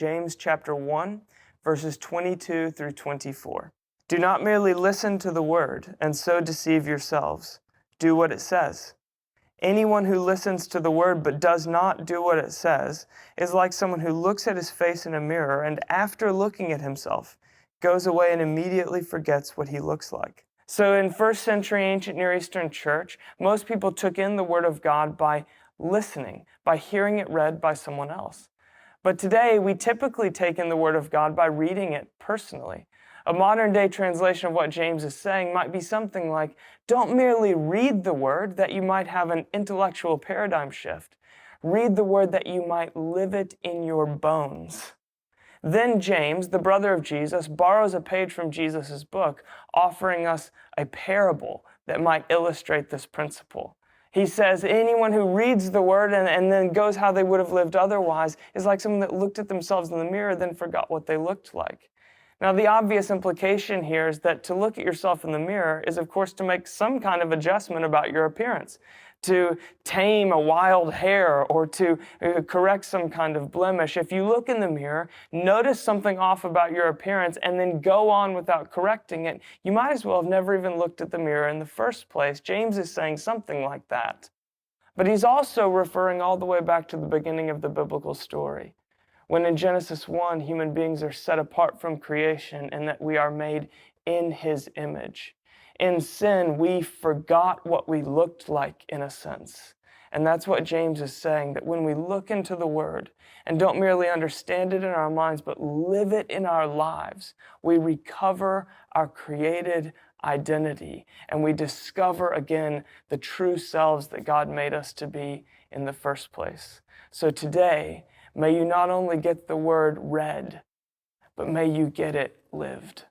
James chapter 1, verses 22 through 24. Do not merely listen to the word and so deceive yourselves. Do what it says. Anyone who listens to the word but does not do what it says is like someone who looks at his face in a mirror and after looking at himself, goes away and immediately forgets what he looks like. So in first century ancient Near Eastern church, most people took in the word of God by listening, by hearing it read by someone else. But today, we typically take in the word of God by reading it personally. A modern-day translation of what James is saying might be something like, don't merely read the word that you might have an intellectual paradigm shift. Read the word that you might live it in your bones. Then James, the brother of Jesus, borrows a page from Jesus' book, offering us a parable that might illustrate this principle. He says anyone who reads the word and then goes how they would have lived otherwise is like someone that looked at themselves in the mirror then forgot what they looked like. Now, the obvious implication here is that to look at yourself in the mirror is, of course, to make some kind of adjustment about your appearance, to tame a wild hair or to correct some kind of blemish. If you look in the mirror, notice something off about your appearance, and then go on without correcting it, you might as well have never even looked at the mirror in the first place. James is saying something like that. But he's also referring all the way back to the beginning of the biblical story, when in Genesis 1, human beings are set apart from creation and that we are made in his image. In sin, we forgot what we looked like in a sense. And that's what James is saying, that when we look into the Word and don't merely understand it in our minds, but live it in our lives, we recover our created identity and we discover again the true selves that God made us to be in the first place. So today, may you not only get the Word read, but may you get it lived.